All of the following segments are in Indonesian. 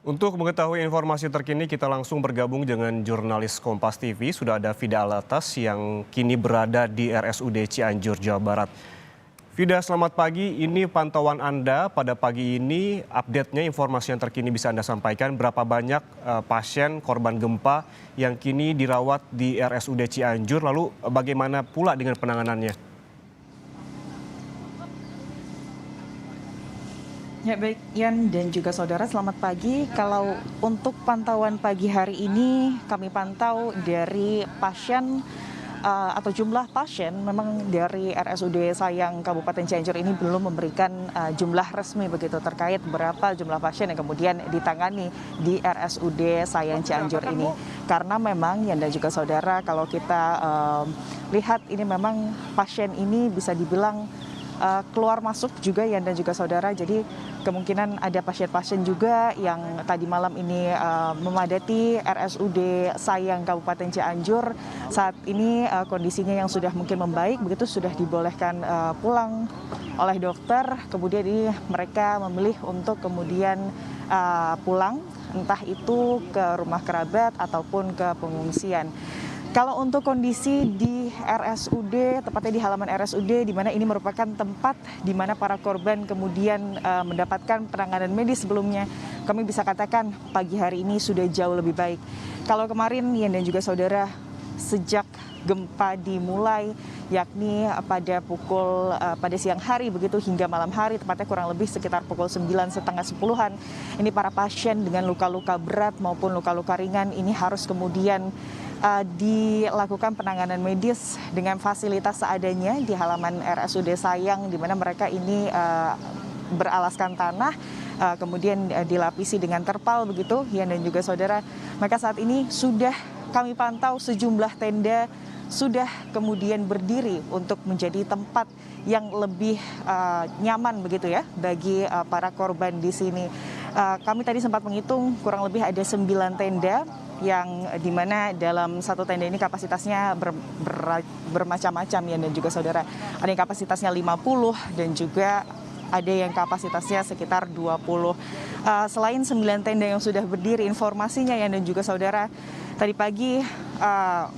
Untuk mengetahui informasi terkini, kita langsung bergabung dengan jurnalis Kompas TV. Sudah ada Fida Alatas yang kini berada di RSUD Cianjur, Jawa Barat. Fida, selamat pagi. Ini pantauan Anda pada pagi ini, update-nya informasi yang terkini bisa Anda sampaikan. Berapa banyak pasien korban gempa yang kini dirawat di RSUD Cianjur, lalu bagaimana pula dengan penanganannya? Ya baik, Yan dan juga saudara, selamat pagi. Kalau untuk pantauan pagi hari ini, kami pantau dari pasien atau jumlah pasien memang dari RSUD Sayang Kabupaten Cianjur ini belum memberikan jumlah resmi begitu terkait berapa jumlah pasien yang kemudian ditangani di RSUD Sayang Cianjur ini. Karena memang Yan dan juga saudara, kalau kita lihat ini memang pasien ini bisa dibilang keluar masuk juga ya dan juga saudara, jadi kemungkinan ada pasien-pasien juga yang tadi malam ini memadati RSUD Sayang Kabupaten Cianjur. Saat ini kondisinya yang sudah mungkin membaik begitu, sudah dibolehkan pulang oleh dokter, kemudian ini mereka memilih untuk kemudian pulang entah itu ke rumah kerabat ataupun ke pengungsian. Kalau untuk kondisi di RSUD, tepatnya di halaman RSUD, di mana ini merupakan tempat di mana para korban kemudian mendapatkan penanganan medis sebelumnya, kami bisa katakan pagi hari ini sudah jauh lebih baik. Kalau kemarin, Yan dan juga saudara, sejak gempa dimulai, yakni pada siang hari begitu hingga malam hari, tepatnya kurang lebih sekitar pukul 9, setengah 10-an, ini para pasien dengan luka-luka berat maupun luka-luka ringan ini harus kemudian dilakukan penanganan medis dengan fasilitas seadanya di halaman RSUD Sayang, di mana mereka ini beralaskan tanah, kemudian dilapisi dengan terpal begitu, Yan dan juga saudara. Maka saat ini sudah kami pantau sejumlah tenda sudah kemudian berdiri untuk menjadi tempat yang lebih nyaman begitu ya bagi para korban di sini. Kami tadi sempat menghitung kurang lebih ada 9 tenda yang dimana dalam satu tenda ini kapasitasnya bermacam-macam ya dan juga saudara. Ada yang kapasitasnya 50 dan juga ada yang kapasitasnya sekitar 20. Selain 9 tenda yang sudah berdiri, informasinya ya dan juga saudara, tadi pagi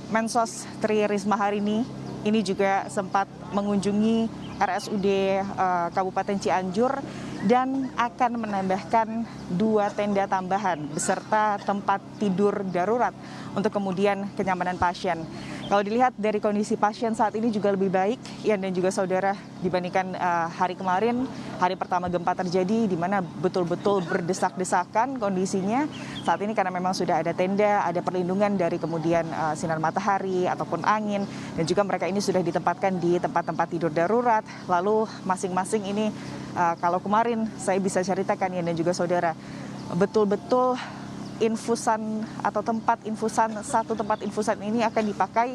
Mensos Tri Risma hari ini juga sempat mengunjungi RSUD Kabupaten Cianjur dan akan menambahkan 2 tenda tambahan beserta tempat tidur darurat untuk kemudian kenyamanan pasien. Kalau dilihat dari kondisi pasien saat ini juga lebih baik, Yan dan juga saudara, dibandingkan hari kemarin, hari pertama gempa terjadi, di mana betul-betul berdesak-desakan kondisinya. Saat ini karena memang sudah ada tenda, ada perlindungan dari kemudian sinar matahari ataupun angin, dan juga mereka ini sudah ditempatkan di tempat-tempat tidur darurat. Lalu masing-masing ini, kalau kemarin saya bisa ceritakan Yan dan juga saudara, betul-betul infusan atau satu tempat infusan ini akan dipakai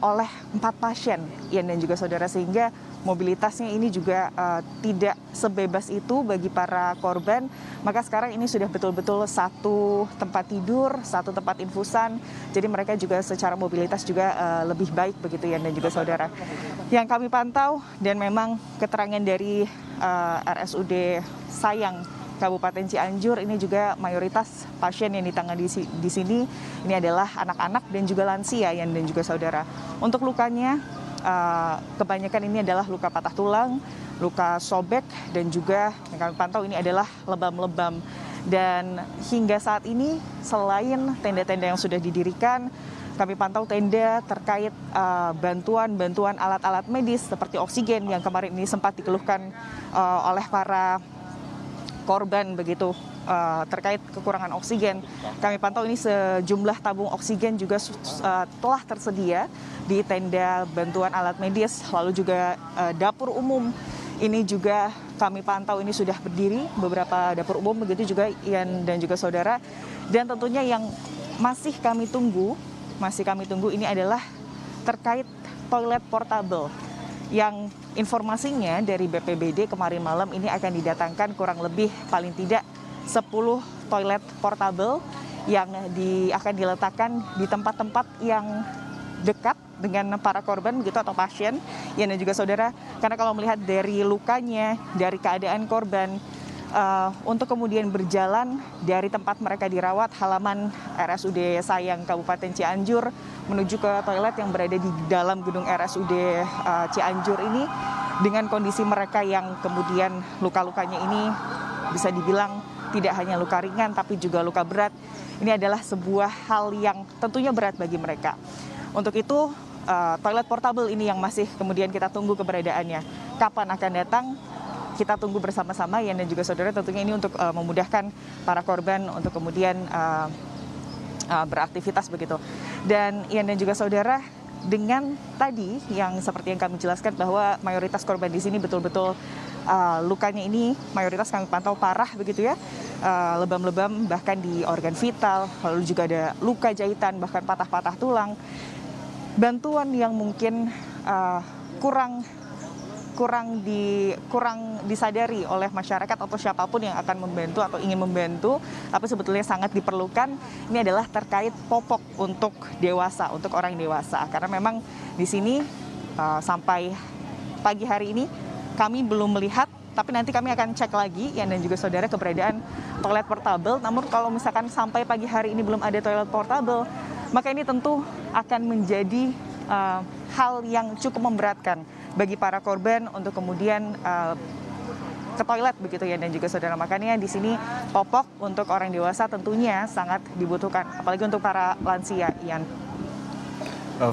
oleh 4 pasien, Yan dan juga saudara, sehingga mobilitasnya ini juga tidak sebebas itu bagi para korban. Maka sekarang ini sudah betul-betul satu tempat tidur, satu tempat infusan, jadi mereka juga secara mobilitas juga lebih baik begitu, Yan dan juga saudara. Yang kami pantau dan memang keterangan dari RSUD Sayang Kabupaten Cianjur, ini juga mayoritas pasien yang ditangani di sini ini adalah anak-anak dan juga lansia, Yan dan juga saudara. Untuk lukanya kebanyakan ini adalah luka patah tulang, luka sobek, dan juga yang kami pantau ini adalah lebam-lebam. Dan hingga saat ini selain tenda-tenda yang sudah didirikan, kami pantau tenda terkait bantuan alat-alat medis seperti oksigen yang kemarin ini sempat dikeluhkan oleh para korban begitu, terkait kekurangan oksigen. Kami pantau ini sejumlah tabung oksigen juga telah tersedia di tenda bantuan alat medis, lalu juga dapur umum ini juga kami pantau ini sudah berdiri beberapa dapur umum begitu juga, Yan dan juga saudara. Dan tentunya yang masih kami tunggu ini adalah terkait toilet portable yang informasinya dari BPBD kemarin malam ini akan didatangkan kurang lebih paling tidak 10 toilet portable yang akan diletakkan di tempat-tempat yang dekat dengan para korban begitu atau pasien, ya dan juga saudara. Karena kalau melihat dari lukanya, dari keadaan korban, untuk kemudian berjalan dari tempat mereka dirawat halaman RSUD Sayang Kabupaten Cianjur menuju ke toilet yang berada di dalam gedung RSUD Cianjur ini dengan kondisi mereka yang kemudian luka-lukanya ini bisa dibilang tidak hanya luka ringan tapi juga luka berat. Ini adalah sebuah hal yang tentunya berat bagi mereka. Untuk itu toilet portable ini yang masih kemudian kita tunggu keberadaannya. Kapan akan datang? Kita tunggu bersama-sama Yan dan juga saudara, tentunya ini untuk memudahkan para korban untuk kemudian beraktivitas begitu. Dan Yan dan juga saudara, dengan tadi yang seperti yang kami jelaskan bahwa mayoritas korban di sini betul-betul lukanya ini mayoritas kami pantau parah begitu ya, lebam-lebam bahkan di organ vital, lalu juga ada luka jahitan bahkan patah-patah tulang. Bantuan yang mungkin kurang disadari oleh masyarakat atau siapapun yang akan membantu atau ingin membantu, tapi sebetulnya sangat diperlukan. Ini adalah terkait popok untuk dewasa, untuk orang dewasa. Karena memang di sini sampai pagi hari ini kami belum melihat, tapi nanti kami akan cek lagi Yan dan juga saudara keberadaan toilet portable. Namun kalau misalkan sampai pagi hari ini belum ada toilet portable, maka ini tentu akan menjadi hal yang cukup memberatkan bagi para korban untuk kemudian ke toilet begitu ya dan juga saudara. Makanya di sini popok untuk orang dewasa tentunya sangat dibutuhkan, apalagi untuk para lansia, Yan.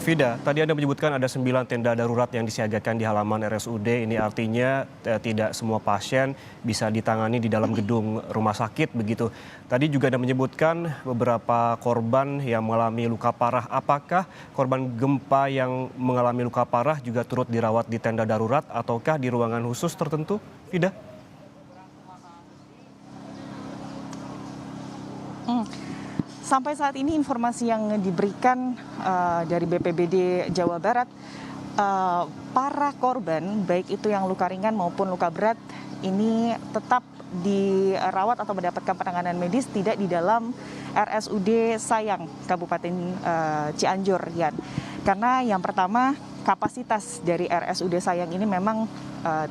Vida, tadi Anda menyebutkan ada 9 tenda darurat yang disiagakan di halaman RSUD. Ini artinya tidak semua pasien bisa ditangani di dalam gedung rumah sakit begitu. Tadi juga Anda menyebutkan beberapa korban yang mengalami luka parah. Apakah korban gempa yang mengalami luka parah juga turut dirawat di tenda darurat ataukah di ruangan khusus tertentu, Vida? Sampai saat ini informasi yang diberikan dari BPBD Jawa Barat, para korban baik itu yang luka ringan maupun luka berat ini tetap dirawat atau mendapatkan penanganan medis tidak di dalam RSUD Sayang Kabupaten Cianjur, Yan. Karena yang pertama kapasitas dari RSUD Sayang ini memang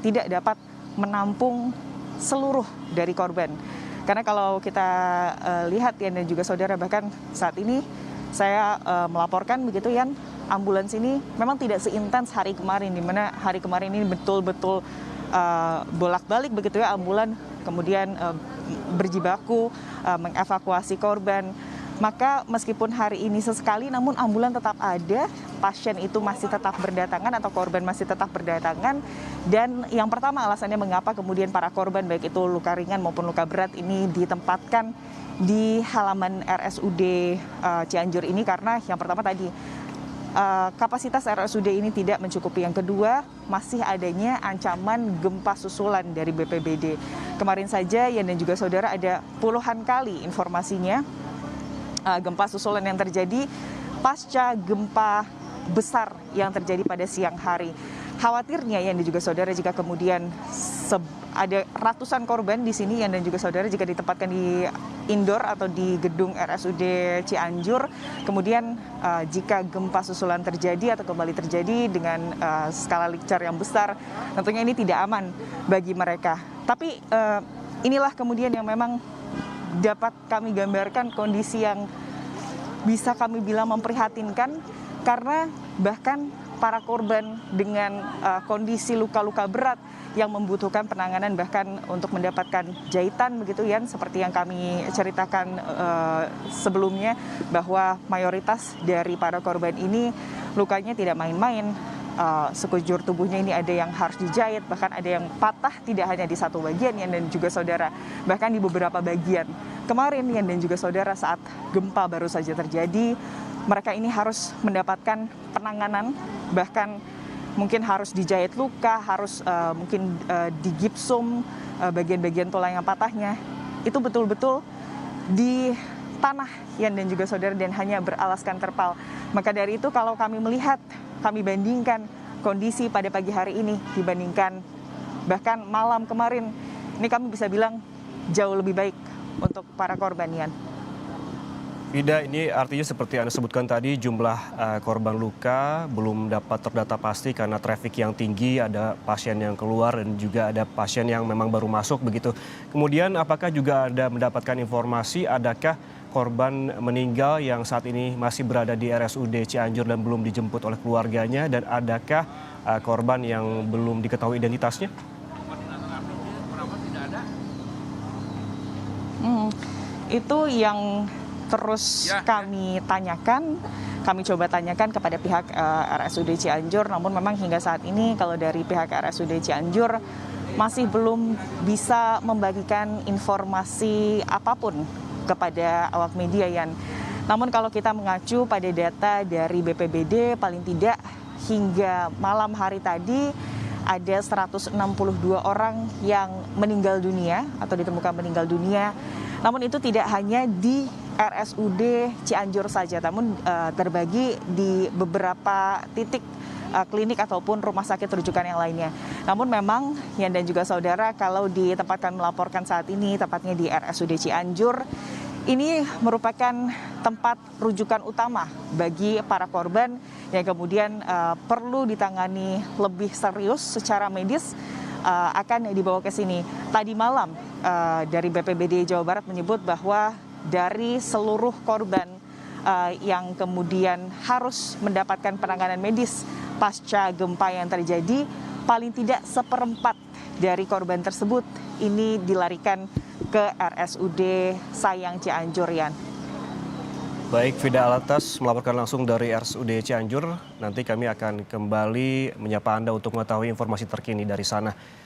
tidak dapat menampung seluruh dari korban. Karena kalau kita lihat Yan dan juga saudara, bahkan saat ini saya melaporkan begitu Yan, ambulans ini memang tidak seintens hari kemarin, di mana hari kemarin ini betul-betul bolak-balik begitu ya ambulan, kemudian berjibaku mengevakuasi korban. Maka meskipun hari ini sesekali namun ambulan tetap ada, pasien itu masih tetap berdatangan atau korban masih tetap berdatangan. Dan yang pertama alasannya mengapa kemudian para korban baik itu luka ringan maupun luka berat ini ditempatkan di halaman RSUD Cianjur ini, karena yang pertama tadi kapasitas RSUD ini tidak mencukupi. Yang kedua, masih adanya ancaman gempa susulan dari BPBD. Kemarin saja Yan dan juga saudara ada puluhan kali informasinya gempa susulan yang terjadi pasca gempa besar yang terjadi pada siang hari. Khawatirnya Yan dan juga saudara jika kemudian ada ratusan korban di sini Yan dan juga saudara jika ditempatkan di indoor atau di gedung RSUD Cianjur, kemudian jika gempa susulan terjadi atau kembali terjadi dengan skala Richter yang besar, tentunya ini tidak aman bagi mereka. Tapi inilah kemudian yang memang dapat kami gambarkan kondisi yang bisa kami bilang memprihatinkan, karena bahkan para korban dengan kondisi luka-luka berat yang membutuhkan penanganan bahkan untuk mendapatkan jahitan begitu Yan, seperti yang kami ceritakan sebelumnya bahwa mayoritas dari para korban ini lukanya tidak main-main. Sekujur tubuhnya ini ada yang harus dijahit, bahkan ada yang patah tidak hanya di satu bagian Yan dan juga saudara, bahkan di beberapa bagian. Kemarin Yan dan juga saudara saat gempa baru saja terjadi, mereka ini harus mendapatkan penanganan, bahkan mungkin harus dijahit luka, harus mungkin digipsum bagian-bagian tulang yang patahnya. Itu betul-betul di tanah Yan dan juga saudara, dan hanya beralaskan terpal. Maka dari itu kalau kami melihat, kami bandingkan kondisi pada pagi hari ini dibandingkan bahkan malam kemarin, ini kami bisa bilang jauh lebih baik untuk para korban, Yan. Vida, ini artinya seperti Anda sebutkan tadi jumlah korban luka belum dapat terdata pasti karena trafik yang tinggi, ada pasien yang keluar dan juga ada pasien yang memang baru masuk begitu. Kemudian apakah juga Anda mendapatkan informasi adakah korban meninggal yang saat ini masih berada di RSUD Cianjur dan belum dijemput oleh keluarganya dan adakah korban yang belum diketahui identitasnya? Hmm, itu yang terus kami tanyakan, kami coba tanyakan kepada pihak RSUD Cianjur, namun memang hingga saat ini kalau dari pihak RSUD Cianjur masih belum bisa membagikan informasi apapun kepada awak media, Yan. Namun kalau kita mengacu pada data dari BPBD, paling tidak hingga malam hari tadi ada 162 orang yang meninggal dunia atau ditemukan meninggal dunia. Namun itu tidak hanya di RSUD Cianjur saja, namun terbagi di beberapa titik klinik ataupun rumah sakit rujukan yang lainnya. Namun memang Yan dan juga saudara, kalau di tempat kami melaporkan saat ini, tepatnya di RSUD Cianjur, ini merupakan tempat rujukan utama bagi para korban yang kemudian perlu ditangani lebih serius secara medis, akan dibawa ke sini. Tadi malam dari BPBD Jawa Barat menyebut bahwa dari seluruh korban yang kemudian harus mendapatkan penanganan medis pasca gempa yang terjadi, paling tidak seperempat dari korban tersebut ini dilarikan ke RSUD Sayang Cianjur, Yan. Baik, Vida Alatas melaporkan langsung dari RSUD Cianjur. Nanti kami akan kembali menyapa Anda untuk mengetahui informasi terkini dari sana.